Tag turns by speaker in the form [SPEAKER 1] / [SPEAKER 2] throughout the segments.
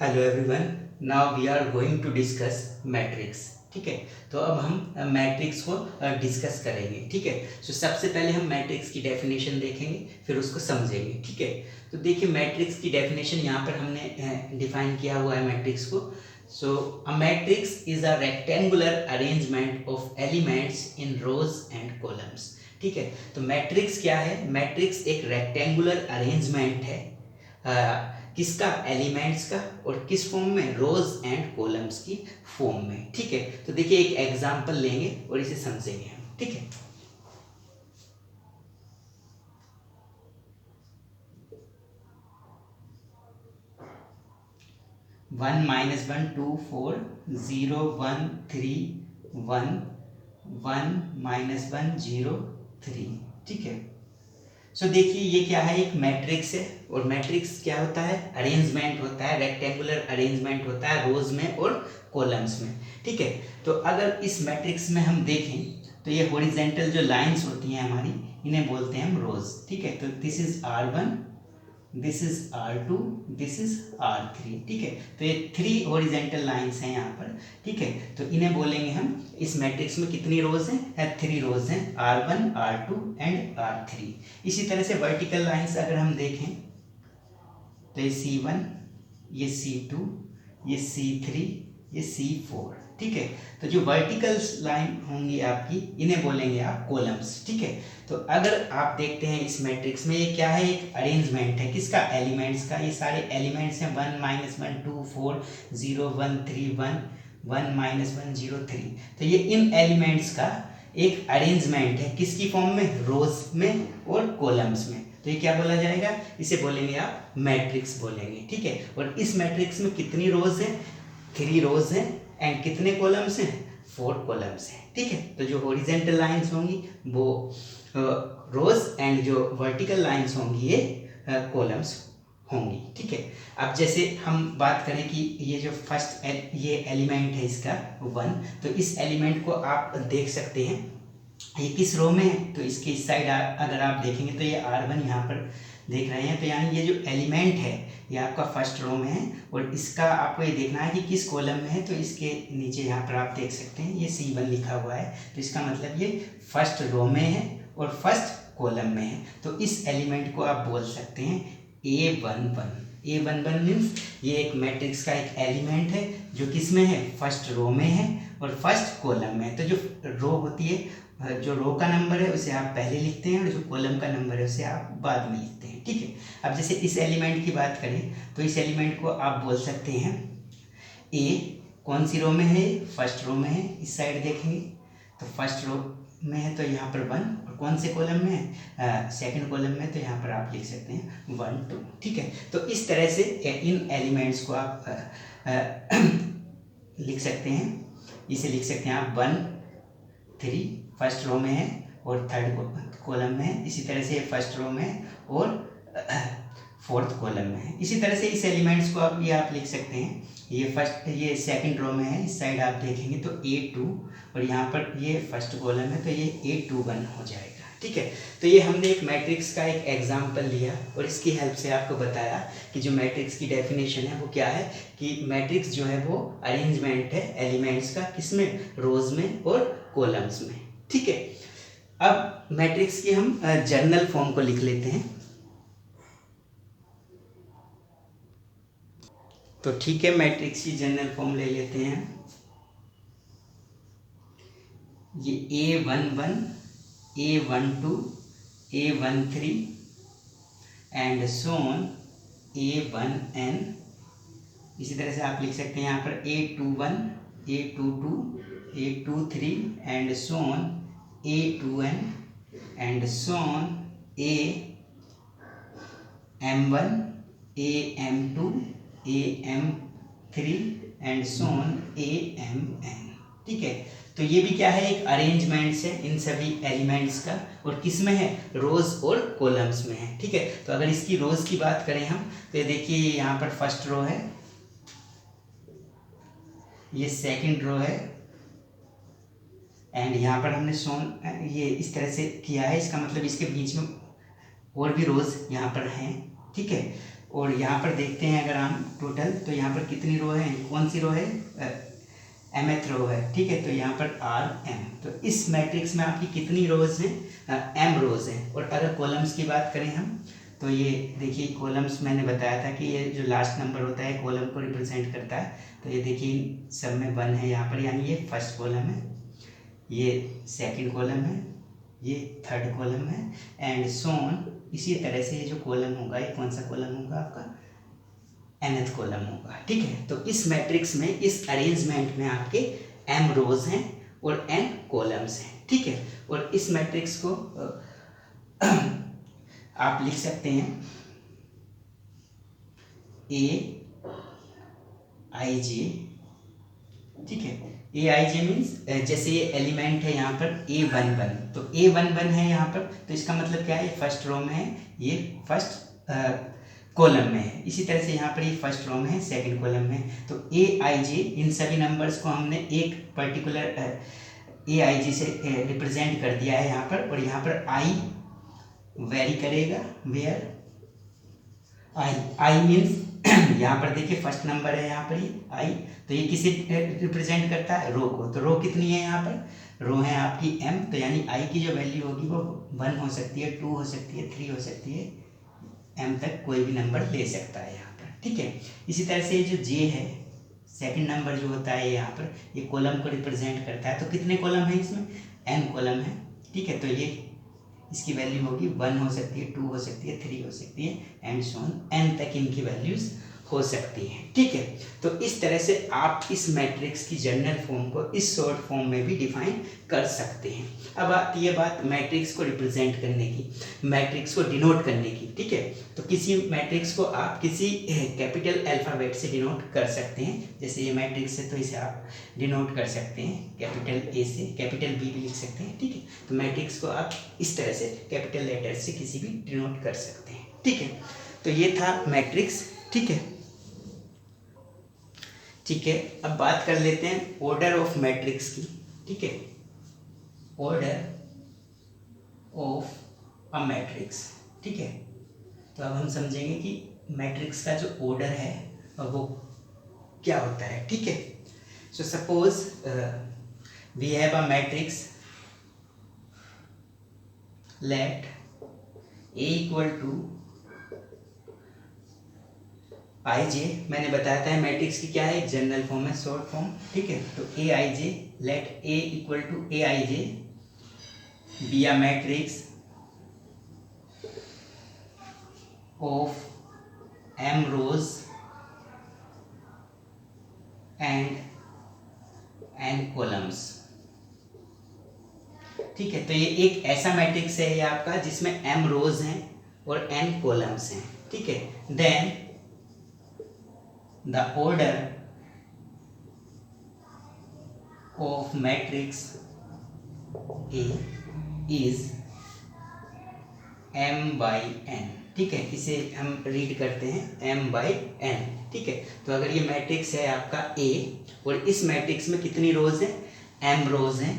[SPEAKER 1] Hello everyone, now we are going to discuss matrix. ठीक है, तो अब हम मैट्रिक्स को डिस्कस करेंगे। ठीक है, तो सबसे पहले हम मैट्रिक्स की डेफिनेशन देखेंगे, फिर उसको समझेंगे। ठीक है, तो देखिए मैट्रिक्स की डेफिनेशन यहाँ पर हमने डिफाइन किया हुआ है मैट्रिक्स को। So a matrix is a rectangular arrangement of elements in rows and columns. ठीक है, तो मैट्रिक्स क्या है? मैट्रिक्स एक रेक्टेंगुलर अरेंजमेंट है किसका? एलिमेंट्स का। और किस फॉर्म में? रोज एंड कॉलम्स की फॉर्म में। ठीक है, तो देखिए एक एग्जांपल लेंगे और इसे समझेंगे हम। ठीक है, 1 -1 2 4 0 1 3 1 1 -1 0 3। ठीक है, सो देखिए ये क्या है? एक मैट्रिक्स है। और मैट्रिक्स क्या होता है? अरेंजमेंट होता है, रेक्टेंगुलर अरेंजमेंट होता है रोज में और कॉलम्स में। ठीक है, तो अगर इस मैट्रिक्स में हम देखें तो ये हॉरिजेंटल जो लाइंस होती हैं हमारी, इन्हें बोलते हैं हम रोज। ठीक है, तो this is R1, this is R2, this is R3। ठीक है, तो ये 3 हॉरिजेंटल लाइंस हैं यहाँ पर। ठीक है, तो इन्हें बोलेंगे हम। इस मैट्रिक्स में कितनी रोज हैं? 3 रोज हैं, R1, R2 एंड R3। इसी तरह से वर्टिकल लाइंस अगर हम देखें तो ये C1, ये C2, ये C3, ये C4। ठीक है, तो जो वर्टिकल लाइन होंगी आपकी, इन्हें बोलेंगे आप कॉलम्स। ठीक है, तो अगर आप देखते हैं इस मैट्रिक्स में, ये क्या है? एक अरेंजमेंट है किसका? एलिमेंट्स का। ये सारे एलिमेंट्स हैं 1 -1 2 4 0 1 3 1 1 -1 0 3। तो ये इन एलिमेंट्स का एक अरेंजमेंट है किसकी फॉर्म में? रोज में और कॉलम्स में। तो ये क्या बोला जाएगा? इसे बोलेंगे आप मैट्रिक्स बोलेंगे। ठीक है, और इस मैट्रिक्स में कितनी रोज है? 3 रोज हैं। एंड कितने कॉलम्स हैं? 4 कॉलम्स हैं। ठीक है, तो जो हॉरिजेंटल लाइंस होंगी वो रोज एंड जो वर्टिकल लाइंस होंगी ये कॉलम्स होंगी। ठीक है, अब जैसे हम बात करें कि ये जो फर्स्ट ये एलिमेंट है इसका 1, तो इस एलिमेंट को आप देख सकते हैं ये किस रो में है। तो इसके इस साइड अगर आप देखेंगे तो ये R1 यहाँ पर देख रहे हैं, तो यानी ये जो एलिमेंट है ये आपका फर्स्ट रो में है। और इसका आपको ये देखना है कि किस कॉलम में है। तो इसके नीचे यहाँ पर आप देख सकते हैं ये C1 लिखा हुआ है, तो इसका मतलब ये फर्स्ट रो में है और फर्स्ट कॉलम में है। तो इस एलिमेंट को आप बोल सकते हैं A11। A11 मीन्स ये एक मैट्रिक्स का एक एलिमेंट है जो किस में है? फर्स्ट रो में है और फर्स्ट कॉलम में है। तो जो रो होती है, जो रो का नंबर है उसे आप पहले लिखते हैं और जो कॉलम का नंबर है उसे आप बाद में लिखते हैं। ठीक है, अब जैसे इस एलिमेंट की बात करें तो इस एलिमेंट को आप बोल सकते हैं ए। कौन सी रो में है? फर्स्ट रो में है। इस साइड देखेंगे तो फर्स्ट रो में है, तो यहाँ पर 1। और कौन से कॉलम में है? सेकंड कॉलम में, तो यहाँ पर आप लिख सकते हैं 1 2। ठीक है, तो इस तरह से इन एलिमेंट्स को आप लिख सकते हैं। इसे लिख सकते हैं आप 1 3 फर्स्ट रो में है और थर्ड कॉलम में है। इसी तरह से फर्स्ट रो में और फोर्थ कॉलम में है। इसी तरह से इस एलिमेंट्स को आप लिख सकते हैं। ये सेकंड रो में है, इस साइड आप देखेंगे तो A2, और यहाँ पर ये फर्स्ट कॉलम है तो ये A21 हो जाएगा। ठीक है, तो ये हमने एक मैट्रिक्स का एक एग्जांपल लिया और इसकी हेल्प से आपको बताया कि जो मैट्रिक्स की डेफिनेशन है वो क्या है, कि मैट्रिक्स जो है वो अरेंजमेंट है एलिमेंट्स का, किसमें? रोज में और कॉलम्स में। ठीक है, अब मैट्रिक्स की हम जर्नल फॉर्म को लिख लेते हैं। तो ठीक है, मैट्रिक्स की जनरल फॉर्म ले लेते हैं। ये A11 A12 A13 and so on A1n। इसी तरह से आप लिख सकते हैं यहाँ पर A21 A22 A23 and so on A2n and so on AM1 AM2 AM3 and so on AMN। ठीक है, तो ये भी क्या है? एक अरेंजमेंट्स है इन सभी एलिमेंट्स का, और किस में है? रोज और कॉलम्स में है। ठीक है, तो अगर इसकी रोज की बात करें हम तो ये देखिए यहाँ पर फर्स्ट रो है, ये सेकंड रो है, एंड यहाँ पर हमने ये इस तरह से किया है। इसका मतलब इसके बीच में और भी रोज यहाँ पर हैं। ठीक है, और यहाँ पर देखते हैं अगर हम टोटल, तो यहाँ पर कितनी रो है, कौन सी रो है, mth रो है, ठीक है। तो यहाँ पर RM, तो इस मैट्रिक्स में आपकी कितनी रोज हैं, m रोज हैं। और अगर कॉलम्स की बात करें हम, तो ये देखिए कॉलम्स मैंने बताया था कि ये जो लास्ट नंबर होता है कॉलम को रिप्रेजेंट करता है। तो ये देखिए सब में 1 है यहाँ पर, यानी ये फर्स्ट कॉलम है, ये सेकंड कॉलम है, ये थर्ड कॉलम है, एंड सोन। इसी तरह से ये जो कॉलम होगा, ये कौन सा कॉलम होगा आपका, nth कॉलम होगा, ठीक है। तो इस मैट्रिक्स में, इस अरेंजमेंट में आपके m रोज हैं और n कॉलम्स हैं, ठीक है। और इस मैट्रिक्स को आप लिख सकते हैं AIJ, ठीक है। AIJ मीन्स जैसे ये एलिमेंट है यहाँ पर A11, तो A11 है यहाँ पर, तो इसका मतलब क्या है, ये फर्स्ट रो में है, ये फर्स्ट कॉलम में है। इसी तरह से यहाँ पर ये फर्स्ट रो में है, सेकंड कॉलम में है। तो AIJ, इन सभी नंबर्स को हमने एक पर्टिकुलर AIJ से रिप्रेजेंट कर दिया है यहाँ पर। और यहाँ पर I वेरी करेगा, वेयर I मीन्स यहाँ पर देखिए फर्स्ट नंबर है यहाँ पर ये I, तो ये किसे रिप्रेजेंट करता है, रो को। तो रो कितनी है यहाँ पर, रो है आपकी m, तो यानी I की जो वैल्यू होगी वो 1 हो सकती है, 2 हो सकती है, 3 हो सकती है, m तक कोई भी नंबर ले सकता है यहाँ पर, ठीक है। इसी तरह से जो J है, सेकंड नंबर जो होता है यहाँ पर, ये कॉलम को रिप्रेजेंट करता है। तो कितने कॉलम है इसमें, n कॉलम है, ठीक है। तो ये इसकी वैल्यू होगी 1 हो सकती है, 2 हो सकती है, 3 हो सकती है, एंड सो ऑन, n तक इनकी वैल्यूज हो सकती हैं, ठीक है। तो इस तरह से आप इस मैट्रिक्स की जनरल फॉर्म को इस शॉर्ट फॉर्म में भी डिफाइन कर सकते हैं। अब आती है बात मैट्रिक्स को रिप्रेजेंट करने की, मैट्रिक्स को डिनोट करने की, ठीक है। तो किसी मैट्रिक्स को आप किसी कैपिटल अल्फ़ाबेट से डिनोट कर सकते हैं। जैसे ये मैट्रिक्स है तो इसे आप डिनोट कर सकते हैं कैपिटल A से, कैपिटल B भी लिख सकते हैं, ठीक है। तो मैट्रिक्स को आप इस तरह से कैपिटल लेटर से किसी भी डिनोट कर सकते हैं, ठीक है। तो ये था मैट्रिक्स, ठीक है, ठीक है। अब बात कर लेते हैं ऑर्डर ऑफ मैट्रिक्स की, ठीक है, ऑर्डर ऑफ अ मैट्रिक्स, ठीक है। तो अब हम समझेंगे कि मैट्रिक्स का जो ऑर्डर है वो क्या होता है, ठीक है। So suppose we have a matrix, let A equal to IJ, मैंने बताया था मैट्रिक्स की क्या है, जनरल फॉर्म है, शॉर्ट फॉर्म, ठीक है। तो AIJ, let A equal to AIJ be a matrix of M rows and N columns, ठीक है। तो ये एक ऐसा मैट्रिक्स है ये आपका जिसमें M रोज हैं और N कॉलम्स हैं, ठीक है। Then the order of matrix A is m by n, ठीक है। इसे हम रीड करते हैं m by n, ठीक है। तो अगर ये मैट्रिक्स है आपका A और इस मैट्रिक्स में कितनी रोज है, m रोज हैं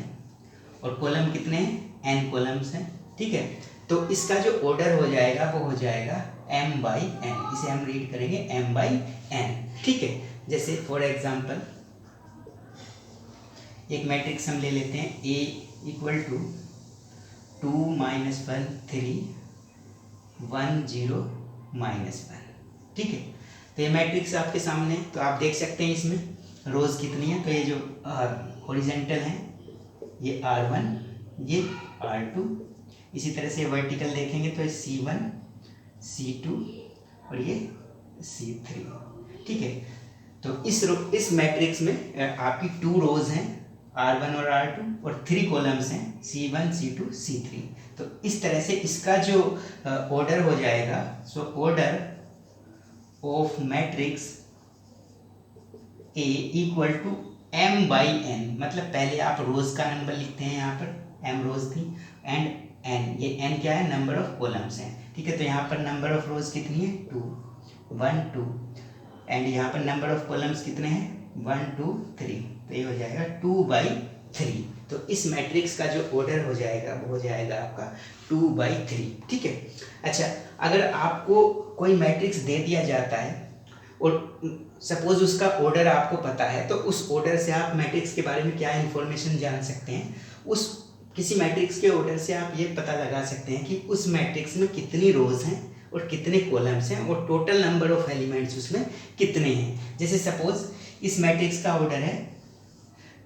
[SPEAKER 1] और कॉलम कितने हैं, n कॉलम्स हैं, ठीक है। तो इसका जो ऑर्डर हो जाएगा वो हो जाएगा m by n, इसे हम रीड करेंगे m by n, ठीक है। जैसे फॉर एग्जांपल एक मैट्रिक्स हम ले लेते हैं A इक्वल टू 2 -1 3 1 0 -1, ठीक है। तो ये मैट्रिक्स आपके सामने है, तो आप देख सकते हैं इसमें रोज कितनी है। तो ये जो हॉरिजेंटल है ये R1, ये R2, इसी तरह से वर्टिकल देखेंगे तो C1 C2 और ये C3, ठीक है। तो इस मैट्रिक्स में आपकी 2 रोज हैं R1 और R2 और 3 कॉलम्स हैं C1 C2 C3। तो इस तरह से इसका जो ऑर्डर हो जाएगा, so order of matrix A equal to m by n, मतलब पहले आप रोज का नंबर लिखते हैं, यहाँ पर m रोज थी, एंड n, ये n क्या है, नंबर ऑफ कॉलम्स हैं, ठीक है। तो यहाँ पर नंबर ऑफ रोज कितनी है, 2 1 2, एंड यहाँ पर नंबर ऑफ कॉलम्स कितने हैं, 1 2 3, तो ये हो जाएगा 2 by 3। तो इस मैट्रिक्स का जो ऑर्डर हो जाएगा वो हो जाएगा आपका 2/3। ठीक है। अच्छा, अगर आपको कोई मैट्रिक्स दे दिया जाता है और सपोज उसका ऑर्डर आपको पता है, तो उस ऑर्डर से आप मैट्रिक्स के बारे में क्या इन्फॉर्मेशन जान सकते हैं? उस किसी मैट्रिक्स के ऑर्डर से आप ये पता लगा सकते हैं कि उस मैट्रिक्स में कितनी रोज हैं और कितने कॉलम्स हैं और टोटल नंबर ऑफ एलिमेंट्स उसमें कितने हैं। जैसे सपोज इस मैट्रिक्स का ऑर्डर है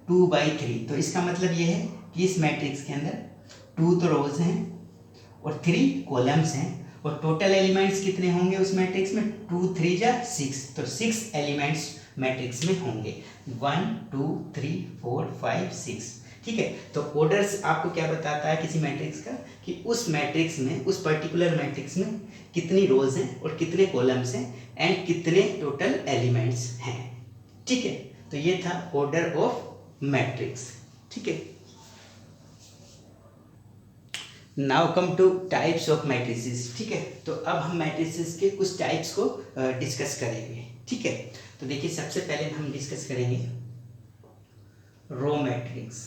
[SPEAKER 1] 2/3, तो इसका मतलब ये है कि इस मैट्रिक्स के अंदर 2 तो रोज हैं और 3 कॉलम्स हैं और टोटल एलिमेंट्स कितने होंगे उस मैट्रिक्स में? 2 3 जा 6, तो 6 एलिमेंट्स मैट्रिक्स में होंगे। 1 2 3 4 5 6। ठीक है। तो ऑर्डर्स आपको क्या बताता है किसी मैट्रिक्स का? कि उस मैट्रिक्स में, उस पर्टिकुलर मैट्रिक्स में कितनी रोज हैं और कितने कॉलम्स हैं एंड कितने टोटल एलिमेंट्स हैं। ठीक है। तो ये था ऑर्डर ऑफ मैट्रिक्स। ठीक है। Now come two types of matrices. ठीक है। तो अब हम मैट्रिसेस के कुछ टाइप्स को डिस्कस करेंगे। ठीक है। तो देखिए, सबसे पहले हम डिस्कस करेंगे रो मैट्रिक्स।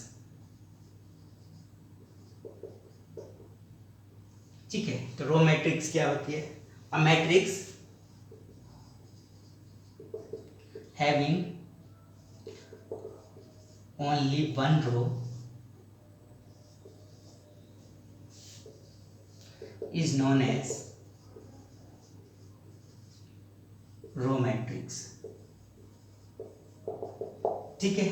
[SPEAKER 1] ठीक है। तो रो मैट्रिक्स क्या होती है? A matrix having only one row is known as row matrix. ठीक है।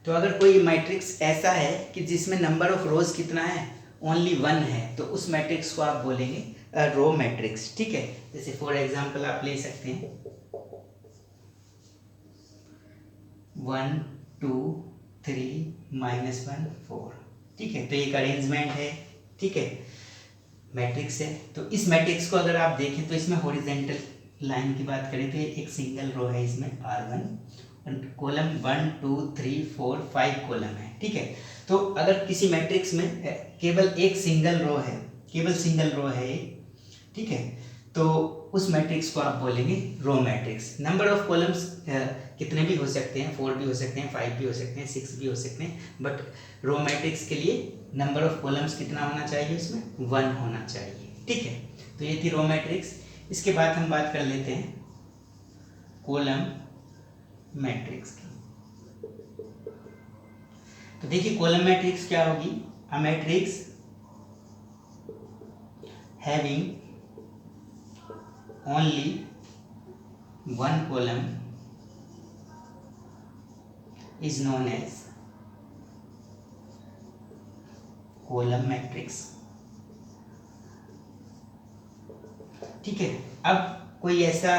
[SPEAKER 1] तो अगर कोई मैट्रिक्स ऐसा है कि जिसमें नंबर ऑफ रोज कितना है? ओनली 1 है, तो उस मैट्रिक्स को आप बोलेंगे रो मैट्रिक्स। ठीक है। जैसे फॉर एग्जांपल आप ले सकते हैं 1 2 3 -1 4। ठीक है। तो एक अरेंजमेंट है। ठीक है। मैट्रिक्स है। तो इस मैट्रिक्स को अगर आप देखें तो इसमें हॉरिजेंटल लाइन की बात करें तो एक सिंगल रो है इसमें R1, कॉलम 1 2 3 4 5 कॉलम है। ठीक है। तो अगर किसी मैट्रिक्स में केवल एक सिंगल रो है, केवल सिंगल रो है, ठीक है, तो उस मैट्रिक्स को आप बोलेंगे row matrix. Number of columns कितने भी हो सकते हैं, 4 भी हो सकते हैं, 5 भी हो सकते हैं, 6 भी हो सकते हैं, बट रो मैट्रिक्स के लिए नंबर ऑफ कॉलम्स कितना होना चाहिए? उसमें 1 होना चाहिए। ठीक है। तो ये थी रो मैट्रिक्स। इसके बाद हम बात कर लेते हैं कॉलम मैट्रिक्स की। तो देखिए, कॉलम मैट्रिक्स क्या होगी? अ matrix having only one column is known as column matrix। ठीक है। अब कोई ऐसा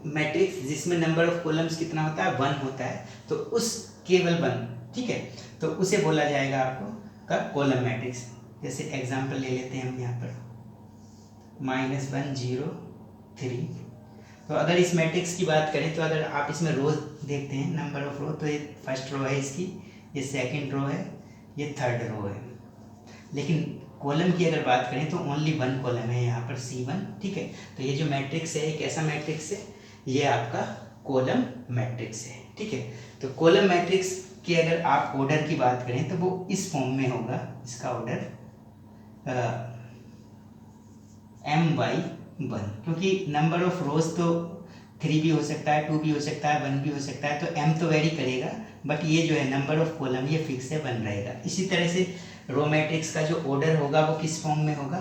[SPEAKER 1] मैट्रिक्स जिसमें नंबर ऑफ कॉलम्स कितना होता है? 1 होता है, तो उस केवल 1, ठीक है, तो उसे बोला जाएगा आपको का कॉलम मैट्रिक्स। जैसे एग्जांपल ले लेते हैं हम यहाँ पर -1 0 3। तो अगर इस मैट्रिक्स की बात करें तो अगर आप इसमें रोज देखते हैं, नंबर ऑफ रो, तो ये फर्स्ट रो है इसकी, ये सेकंड रो है, ये थर्ड रो है। लेकिन कॉलम की अगर बात करें तो ओनली 1 कॉलम है यहाँ पर C1। ठीक है। तो ये जो मैट्रिक्स है, एक ऐसा मैट्रिक्स है, ये आपका कॉलम मैट्रिक्स है। ठीक है। तो कॉलम मैट्रिक्स की अगर आप ऑर्डर की बात करें तो वो इस फॉर्म में होगा। इसका ऑर्डर M/1, क्योंकि नंबर ऑफ रोज तो 3 भी हो सकता है, 2 भी हो सकता है, 1 भी हो सकता है, तो M तो वेरी करेगा, बट ये जो है नंबर ऑफ कॉलम ये फिक्स है, 1 रहेगा। इसी तरह से रो मैट्रिक्स का जो ऑर्डर होगा वो किस फॉर्म में होगा?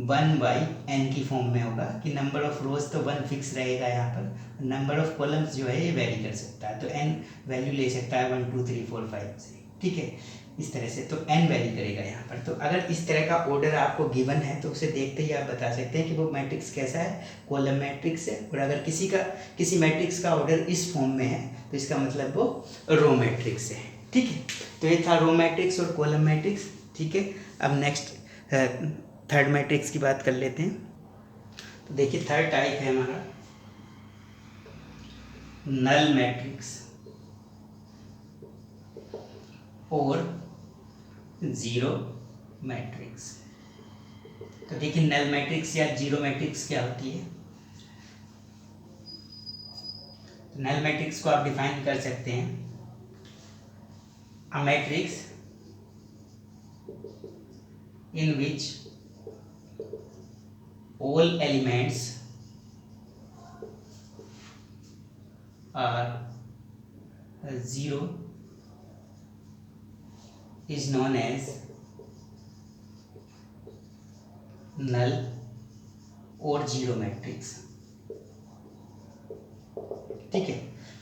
[SPEAKER 1] 1/n की फॉर्म में होगा, कि नंबर ऑफ रोज तो 1 फिक्स रहेगा यहाँ पर, नंबर ऑफ कॉलम्स जो है ये वेरी कर सकता है, तो n वैल्यू ले सकता है 1 2 3 4 5 से। ठीक है। इस तरह से तो n वैरी करेगा यहाँ पर। तो अगर इस तरह का ऑर्डर आपको गिवन है तो उसे देखते ही आप बता सकते हैं कि वो मैट्रिक्स कैसा है, कॉलम मैट्रिक्स है। और अगर किसी मैट्रिक्स का ऑर्डर इस फॉर्म में है तो इसका मतलब वो रो मैट्रिक्स है। ठीक है। तो ये था रो मैट्रिक्स और कॉलम मैट्रिक्स। ठीक है। अब नेक्स्ट थर्ड मैट्रिक्स की बात कर लेते हैं। तो देखिए, थर्ड टाइप है हमारा नल मैट्रिक्स और जीरो मैट्रिक्स। तो देखिए, नल मैट्रिक्स या जीरो मैट्रिक्स क्या होती है? तो नल मैट्रिक्स को आप डिफाइन कर सकते हैं, a matrix in which all elements are zero is known as null और जीरो मैट्रिक्स। ठीक है,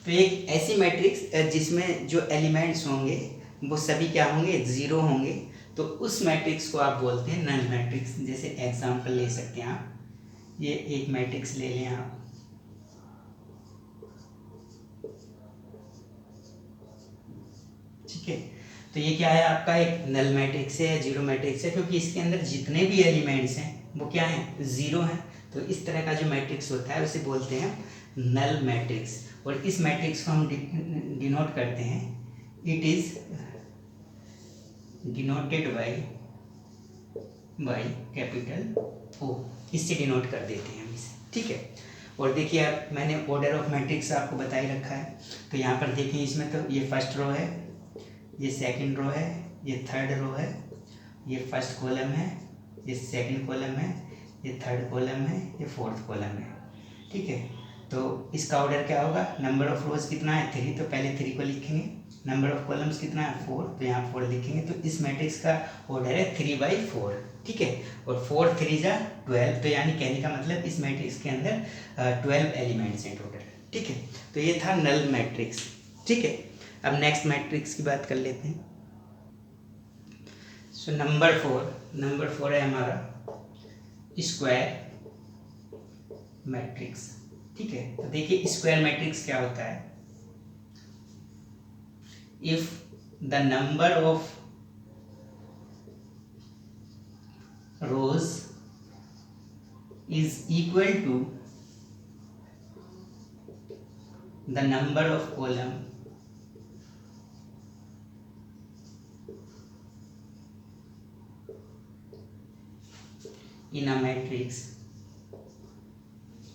[SPEAKER 1] तो एक ऐसी मैट्रिक्स जिसमें जो एलिमेंट्स होंगे वो सभी क्या होंगे, जीरो होंगे, तो उस मैट्रिक्स को आप बोलते हैं नल मैट्रिक्स। जैसे एग्जांपल ले सकते हैं आप, ये एक मैट्रिक्स ले लें आप, ठीक है, तो ये क्या है आपका, एक नल मैट्रिक्स है या जीरो मैट्रिक्स है, क्योंकि इसके अंदर जितने भी एलिमेंट्स हैं वो क्या हैं, जीरो हैं। तो इस तरह का जो मैट्रिक्स होता है उसे बोलते हैं नल मैट्रिक्स। और इस मैट्रिक्स को हम डिनोट करते हैं, it is denoted by capital O, इससे डिनोट कर देते हैं हम इसे। ठीक है, और देखिए आप, मैंने ऑर्डर ऑफ मैट्रिक्स आपको बता ही रखा है। तो यहाँ पर देखिए, इसमें तो ये फर्स्ट रो है, ये सेकंड रो है, ये थर्ड रो है, ये फर्स्ट कॉलम है, ये सेकंड कॉलम है, ये थर्ड कॉलम है, ये फोर्थ कॉलम है। ठीक है, तो इसका ऑर्डर क्या होगा, नंबर ऑफ रोज कितना है 3, तो पहले 3 को लिखेंगे, नंबर ऑफ कॉलम्स कितना है 4, तो यहाँ 4 लिखेंगे। तो इस मैट्रिक्स का ऑर्डर है 3/4। ठीक है, और 4 3 जा 12, तो यानी कहने का मतलब इस मैट्रिक्स के अंदर 12 एलिमेंट्स हैं टोटल। ठीक है, तो ये था नल मैट्रिक्स। ठीक है, अब नेक्स्ट मैट्रिक्स की बात कर लेते हैं। सो नंबर 4 है हमारा स्क्वायर मैट्रिक्स। ठीक है, तो देखिए स्क्वायर मैट्रिक्स क्या होता है, if the number of rows is equal to the number of column in a matrix,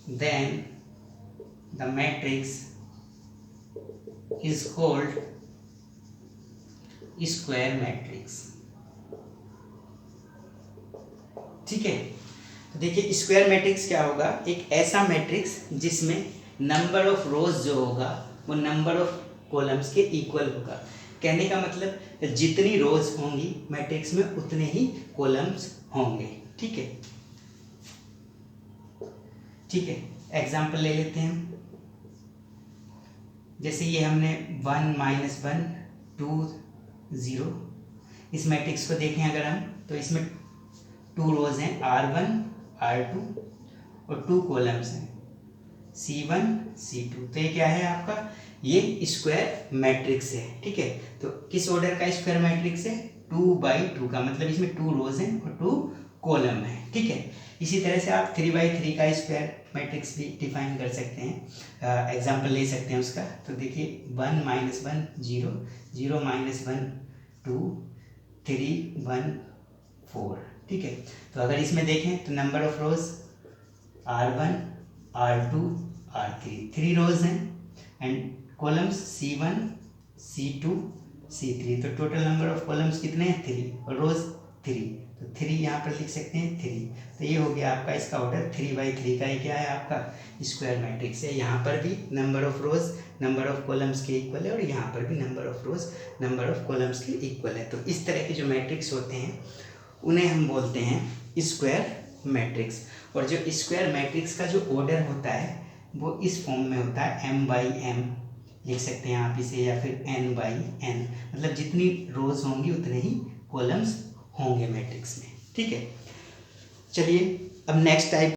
[SPEAKER 1] then the matrix is called square matrix। ठीक है, तो देखिए स्क्वायर मैट्रिक्स क्या होगा, एक ऐसा मैट्रिक्स जिसमें नंबर ऑफ रोज जो होगा वो नंबर ऑफ कॉलम्स के इक्वल होगा। कहने का मतलब जितनी रोज होंगी मैट्रिक्स में उतने ही कॉलम्स होंगे। ठीक है, ठीक है, एग्जांपल ले लेते हैं। जैसे ये हमने 1 -1 2 0, इस मैट्रिक्स को देखें अगर हम, तो इसमें 2 रोज हैं R1 R2 और 2 कॉलम्स हैं C1 C2। तो ये क्या है आपका, ये स्क्वायर मैट्रिक्स है। ठीक है, तो किस ऑर्डर का स्क्वायर मैट्रिक्स है, 2/2 का, मतलब इसमें 2 रोज हैं और 2 कॉलम है। ठीक है, इसी तरह से आप 3/3 का स्क्वायर मैट्रिक्स भी डिफाइन कर सकते हैं, एग्जांपल ले सकते हैं उसका। तो देखिए 1 -1 0 0 -1 2 3 1 4। ठीक है, तो अगर इसमें देखें तो number of rose R1 R2 R3, 3 रोज हैं, and columns C1 C2 C3। तो टोटल नंबर ऑफ कॉलम्स कितने हैं 3, और रोज 3, तो 3 यहाँ पर लिख सकते हैं 3। तो ये हो गया आपका इसका ऑर्डर 3/3 का। ये क्या है आपका स्क्वायर मैट्रिक्स है। यहाँ पर भी number of rose number of columns के इक्वल है, और यहाँ पर भी number of rose number of columns के इक्वल है। तो इस तरह के जो मैट्रिक्स होते हैं उन्हें हम बोलते हैं स्क्वायर मैट्रिक्स। और जो स्क्वायर मैट्रिक्स का जो ऑर्डर होता है वो इस फॉर्म में होता है m/m, लिख सकते हैं आप इसे, या फिर n/n, मतलब जितनी रोज होंगी उतने ही कॉलम्स होंगे मैट्रिक्स में। ठीक है, चलिए अब नेक्स्ट टाइप,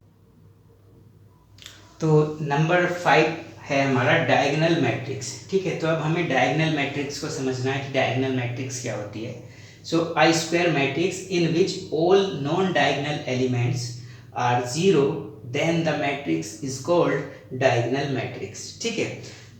[SPEAKER 1] तो नंबर 5 है हमारा डायगोनल मैट्रिक्स। ठीक है, तो अब हमें डायगोनल मैट्रिक्स को समझना है कि डायगोनल मैट्रिक्स क्या होती है। So a square matrix in which all non-diagonal elements are zero, then the matrix is called diagonal matrix। ठीक है,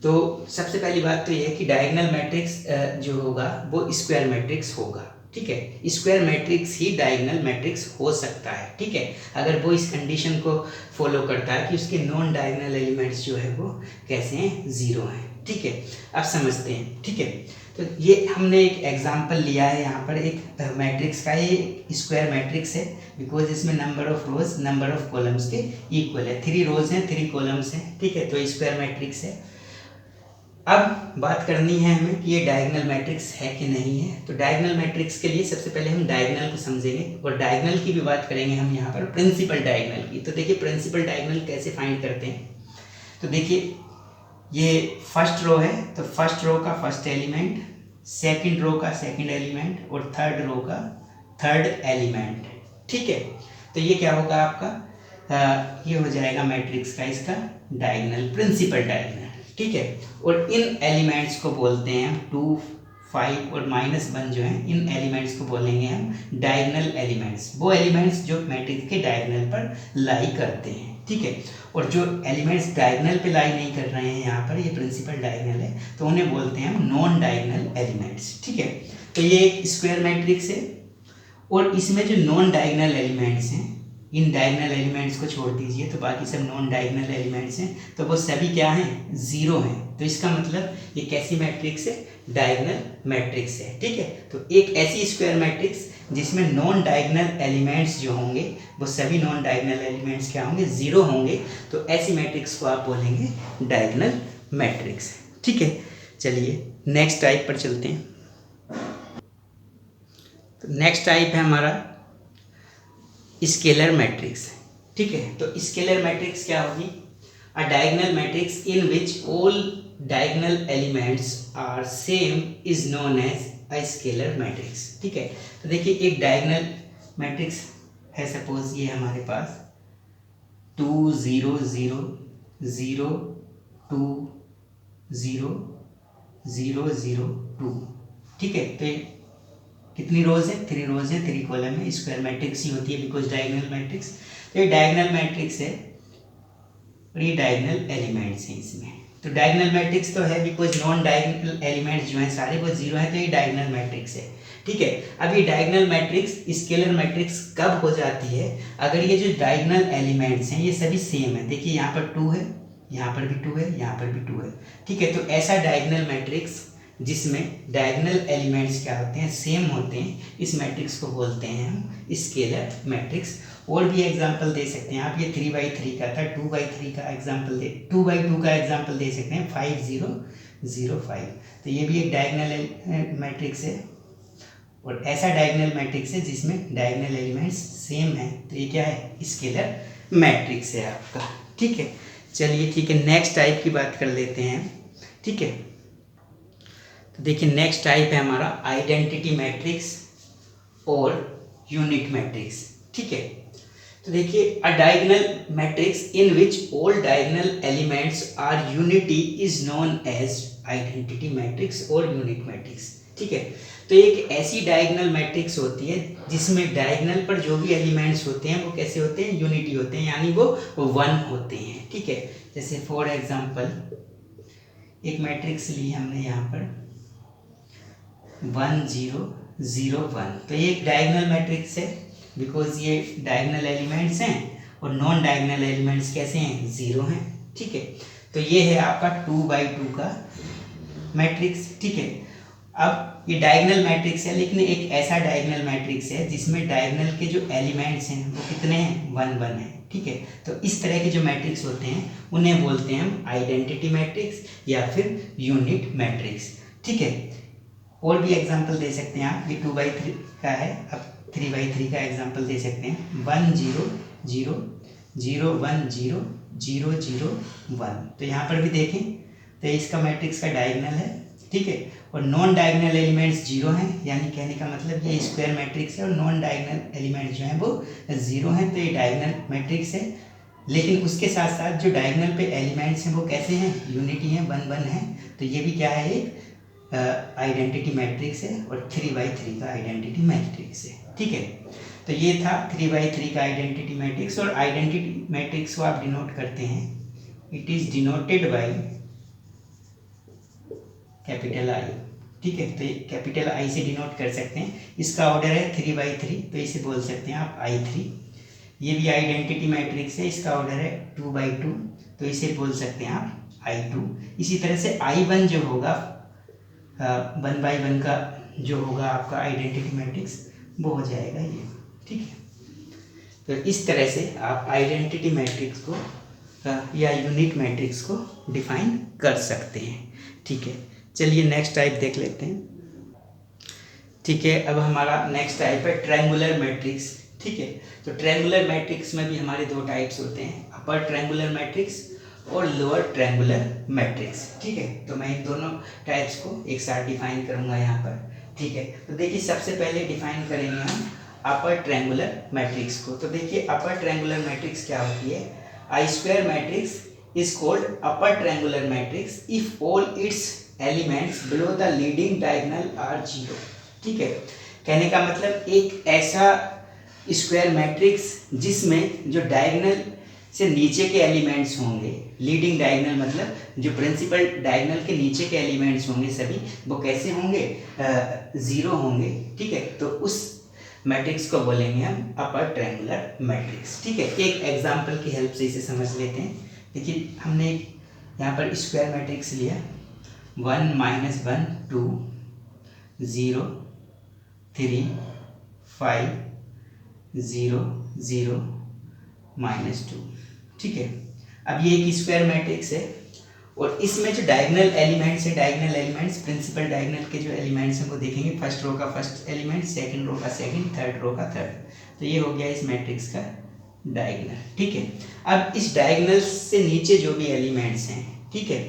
[SPEAKER 1] तो सबसे पहली बात तो ये है कि डायगोनल मैट्रिक्स जो होगा वो स्क्वायर मैट्रिक्स होगा। ठीक है, स्क्वायर मैट्रिक्स ही डायगोनल मैट्रिक्स हो सकता है। ठीक है, अगर वो इस कंडीशन को फॉलो करता है कि उसके नॉन डायगोनल एलिमेंट्स जो है वो कैसे हैं, जीरो हैं। ठीक है, अब समझते हैं। ठीक है, तो ये हमने एक एग्जांपल लिया है यहाँ पर एक मैट्रिक्स का। ये स्क्वायर मैट्रिक्स है बिकॉज इसमें number of rose number of columns के इक्वल है। 3 रोज हैं 3 कॉलम्स हैं। ठीक है, तो स्क्वायर मैट्रिक्स है। अब बात करनी है हमें कि ये डायगोनल मैट्रिक्स है कि नहीं है। तो डायगोनल मैट्रिक्स के लिए सबसे पहले हम डायगोनल को समझेंगे और डायगोनल की भी बात करेंगे हम यहाँ पर, प्रिंसिपल डायगोनल की। तो देखिए प्रिंसिपल डायगोनल कैसे फाइंड करते हैं। तो देखिए ये फर्स्ट रो है, तो फर्स्ट रो का फर्स्ट एलिमेंट, सेकंड रो का सेकंड एलिमेंट और थर्ड रो का थर्ड एलिमेंट। ठीक है, तो ये क्या होगा आपका, ये हो जाएगा मैट्रिक्स का इसका डायगोनल, प्रिंसिपल डायगोनल। ठीक है, और इन एलिमेंट्स को बोलते हैं हम 2, 5 और -1 जो हैं, इन एलिमेंट्स को बोलेंगे हम डायगोनल एलिमेंट्स। वो एलिमेंट्स जो मैट्रिक्स के डायगोनल पर लाई करते हैं। ठीक है, और जो एलिमेंट्स डायगोनल पे लाई नहीं कर रहे हैं यहाँ पर, ये प्रिंसिपल डायगोनल है, तो उन्हें बोलते हैं हम नॉन डायगोनल एलिमेंट्स। ठीक है, तो ये एक स्क्वायर मैट्रिक्स है और इसमें जो नॉन डायगोनल एलिमेंट्स हैं, इन डायगोनल एलिमेंट्स को छोड़ दीजिए तो बाकी सब नॉन डायगोनल एलिमेंट्स हैं, तो वो सभी क्या हैं, जीरो हैं। तो इसका मतलब ये कैसी मैट्रिक्स है, डायगोनल मैट्रिक्स है। ठीक है, तो एक ऐसी स्क्वायर मैट्रिक्स जिसमें नॉन डायगोनल एलिमेंट्स जो होंगे वो सभी नॉन डायगोनल एलिमेंट्स क्या होंगे, जीरो होंगे, तो ऐसी मैट्रिक्स को आप बोलेंगे डायगोनल मैट्रिक्स। ठीक है, चलिए नेक्स्ट टाइप पर चलते हैं। तो नेक्स्ट टाइप है हमारा स्केलर मैट्रिक्स। ठीक है, तो स्केलर मैट्रिक्स क्या होगी, a diagonal matrix in which all diagonal elements are same is known as a scalar matrix. ठीक है, तो देखिए एक डायगोनल मैट्रिक्स है, सपोज ये हमारे पास 2 0 0 0 2 0 0 0 2। ठीक है, तो कितनी रोज है, 3 रोज है 3 कॉलम है, स्क्वायर मैट्रिक्स ही होती है बिकॉज डायगोनल मैट्रिक्स। तो ये डायगोनल मैट्रिक्स है और ये डायगोनल एलिमेंट्स हैं इसमें। तो डायगोनल मैट्रिक्स तो है बिकॉज नॉन डायगोनल एलिमेंट्स जो हैं सारे वो जीरो हैं, तो ये डायगोनल मैट्रिक्स है। ठीक है, अब ये डायगोनल मैट्रिक्स स्केलर मैट्रिक्स कब हो जाती है, अगर ये जो डायगोनल एलिमेंट्स हैं ये सभी सेम है। देखिए यहाँ पर 2 है, यहाँ पर भी 2 है, यहाँ पर भी 2 है। ठीक है, तो ऐसा डायगोनल मैट्रिक्स जिसमें डायगोनल एलिमेंट्स क्या होते हैं, सेम होते हैं, इस मैट्रिक्स को बोलते हैं हम स्केलर मैट्रिक्स। और भी एग्जांपल दे सकते हैं आप, ये 3/3 का था, 2/3 का एग्जांपल 2/2 का एग्जांपल दे सकते हैं, 5 0 0 5। तो ये भी एक डायगोनल मैट्रिक्स है और ऐसा डायगोनल मैट्रिक्स है जिसमें डायगोनल एलिमेंट्स सेम है, तो ये क्या है, स्केलर मैट्रिक्स है आपका। ठीक है, चलिए ठीक है, नेक्स्ट टाइप की बात कर लेते हैं। ठीक है, तो देखिए नेक्स्ट टाइप है हमारा आइडेंटिटी मैट्रिक्स और यूनिट मैट्रिक्स। ठीक है, तो देखिए a diagonal matrix in which all diagonal elements are unity is known as identity matrix और यूनिट मैट्रिक्स। ठीक है, तो एक ऐसी डायगोनल मैट्रिक्स होती है जिसमें डायगोनल पर जो भी एलिमेंट्स होते हैं वो कैसे होते हैं, यूनिटी होते हैं, यानी वो 1 होते हैं। ठीक है, जैसे फॉर एग्जांपल एक मैट्रिक्स ली हमने यहाँ पर 1 0 0 1, तो ये एक डायगोनल मैट्रिक्स है बिकॉज ये डायगोनल एलिमेंट्स हैं और नॉन डायगोनल एलिमेंट्स कैसे हैं, जीरो हैं। ठीक है, तो ये है आपका 2/2 का मैट्रिक्स। ठीक है, अब ये डायगोनल मैट्रिक्स है लेकिन एक ऐसा डायगोनल मैट्रिक्स है जिसमें डायगोनल के जो एलिमेंट्स हैं वो कितने हैं, 1 1 है। ठीक है, तो इस तरह के जो मैट्रिक्स होते हैं उन्हें बोलते हैं हम आइडेंटिटी मैट्रिक्स या फिर यूनिट मैट्रिक्स। ठीक है, और भी एग्जांपल दे सकते हैं आप, ये 2/3 का है, अब 3/3 का एग्जांपल दे सकते हैं 1 0 0 0 1 0 0 0 1। तो यहाँ पर भी देखें तो इसका मैट्रिक्स का डायगोनल है। ठीक है, और नॉन डायगोनल एलिमेंट्स जीरो हैं, यानी कहने का मतलब ये स्क्वायर मैट्रिक्स है और नॉन डायगोनल एलिमेंट्स जो हैं वो जीरो हैं, तो ये डायगोनल मैट्रिक्स है। लेकिन उसके साथ साथ जो डायगोनल पे एलिमेंट्स हैं वो कैसे हैं, यूनिटी हैं, 1 1 है, तो ये भी क्या है, एक आइडेंटिटी मैट्रिक्स है और 3/3 का आइडेंटिटी मैट्रिक्स है। ठीक है, तो ये था 3/3 का आइडेंटिटी मैट्रिक्स। और आइडेंटिटी मैट्रिक्स को आप डिनोट करते हैं, it is denoted by capital I। ठीक है। तो ये कैपिटल आई से डिनोट कर सकते हैं। इसका ऑर्डर है 3/3, तो इसे बोल सकते हैं आप I3। ये भी आइडेंटिटी मैट्रिक्स है, इसका ऑर्डर है 2/2, तो इसे बोल सकते हैं आप I2। इसी तरह से I1 जो होगा 1/1 का जो होगा आपका आइडेंटिटी मैट्रिक्स, वो हो जाएगा ये, ठीक है। तो इस तरह से आप आइडेंटिटी मैट्रिक्स को या यूनिट मैट्रिक्स को डिफाइन कर सकते हैं, ठीक है। चलिए नेक्स्ट टाइप देख लेते हैं, ठीक है। अब हमारा नेक्स्ट टाइप है ट्रायंगुलर मैट्रिक्स, ठीक है। तो ट्रायंगुलर मैट्रिक्स में भी हमारे दो टाइप्स होते हैं, अपर ट्रायंगुलर मैट्रिक्स और लोअर ट्रायंगुलर मैट्रिक्स, ठीक है। तो मैं इन दोनों टाइप्स को एक साथ डिफाइन करूंगा यहाँ पर, ठीक है। तो देखिए सबसे पहले डिफाइन करेंगे हम अपर ट्रायंगुलर मैट्रिक्स को। तो देखिए अपर ट्रायंगुलर मैट्रिक्स क्या होती है, I square matrix is called upper triangular matrix if all its elements below the leading diagonal are 0, ठीक है। कहने का मतलब एक ऐसा स्क्वायर मैट्रिक्स जिसमें जो डायगोनल से नीचे के एलिमेंट्स होंगे, लीडिंग डायगोनल मतलब जो प्रिंसिपल डायगोनल के नीचे के एलिमेंट्स होंगे सभी, वो कैसे होंगे, 0 होंगे, ठीक है। तो उस मैट्रिक्स को बोलेंगे हम अपर ट्रायंगुलर मैट्रिक्स, ठीक है। एक एग्जांपल की हेल्प से इसे समझ लेते हैं। देखिए हमने यहाँ पर स्क्वायर मैट्रिक्स लिया 1 - 1 2 0 3 5 0 0 -2, ठीक है। अब ये एक स्क्वायर मैट्रिक्स है और इसमें जो डायगोनल एलिमेंट्स है, डायगोनल एलिमेंट्स प्रिंसिपल डायगोनल के जो एलिमेंट्स हैं वो देखेंगे, फर्स्ट रो का फर्स्ट एलिमेंट, सेकंड रो का सेकंड, थर्ड रो का थर्ड। तो ये हो गया इस मैट्रिक्स का डायगोनल, ठीक है। अब इस डायगोनल से नीचे जो भी एलिमेंट्स हैं, ठीक है,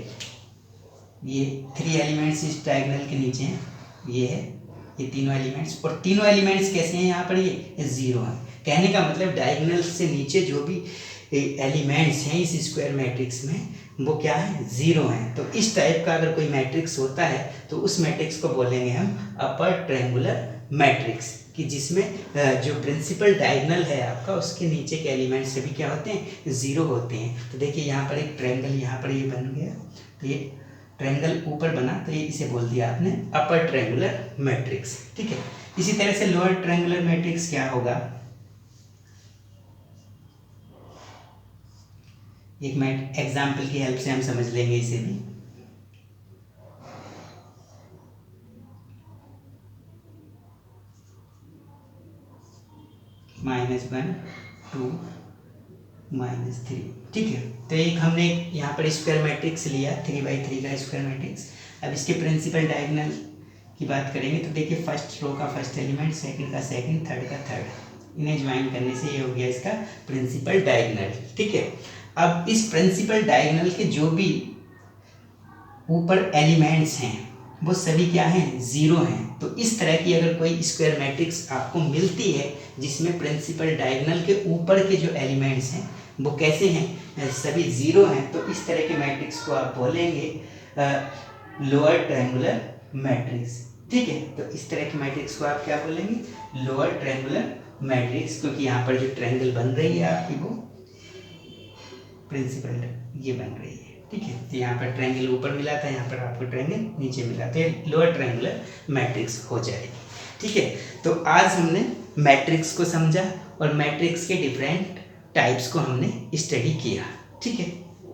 [SPEAKER 1] ये 3 एलिमेंट्स इस डायगोनल के नीचे हैं, ये है ये तीनों एलिमेंट्स, और तीनों एलिमेंट्स कैसे हैं यहाँ पर, ये 0 है। कहने का मतलब डायगोनल से नीचे जो भी एलिमेंट्स हैं इस स्क्वायर मैट्रिक्स में वो क्या है, 0 हैं। तो इस टाइप का अगर कोई मैट्रिक्स होता है तो उस मैट्रिक्स को बोलेंगे हम अपर ट्रायंगुलर मैट्रिक्स, कि जिसमें जो प्रिंसिपल डायगोनल है आपका उसके नीचे के एलिमेंट्स सभी क्या होते हैं, 0 होते हैं। तो देखिए यहाँ पर एक ट्रायंगल यहाँ पर ये बन गया, तो ये ट्रायंगल ऊपर बना, तो ये इसे बोल दिया आपने अपर ट्रायंगुलर मैट्रिक्स, ठीक है। इसी तरह से लोअर ट्रायंगुलर मैट्रिक्स क्या होगा, एक एग्जाम्पल की हेल्प से हम समझ लेंगे इसे भी। -1 2 -3, ठीक है। तो एक हमने यहाँ पर स्क्वायर मैट्रिक्स लिया 3/3 का स्क्वायर मैट्रिक्स। अब इसके प्रिंसिपल डायगोनल की बात करेंगे तो देखिए फर्स्ट रो का फर्स्ट एलिमेंट, सेकंड का सेकंड, थर्ड का थर्ड, इन्हें ज्वाइन करने से ये हो गया इसका प्रिंसिपल डायगोनल, ठीक है। अब इस प्रिंसिपल डायगोनल के जो भी ऊपर एलिमेंट्स हैं वो सभी क्या हैं, 0 हैं। तो इस तरह की अगर कोई स्क्वायर मैट्रिक्स आपको मिलती है जिसमें प्रिंसिपल डायगोनल के ऊपर के जो एलिमेंट्स हैं वो कैसे हैं, सभी 0 हैं, तो इस तरह के मैट्रिक्स को आप बोलेंगे लोअर ट्रायंगुलर मैट्रिक्स, ठीक है। तो इस तरह के मैट्रिक्स को आप क्या बोलेंगे, लोअर ट्रायंगुलर मैट्रिक्स, क्योंकि यहाँ पर जो ट्रायंगल बन रही है आपकी वो प्रिंसिपल ये बन रही है, ठीक है। तो यहाँ पर ट्रायंगल ऊपर मिला था, यहाँ पर आपको ट्रायंगल नीचे मिला, तो ये लोअर ट्रायंगुलर मैट्रिक्स हो जाएगी, ठीक है। तो आज हमने मैट्रिक्स को समझा और मैट्रिक्स के डिफरेंट टाइप्स को हमने स्टडी किया, ठीक है।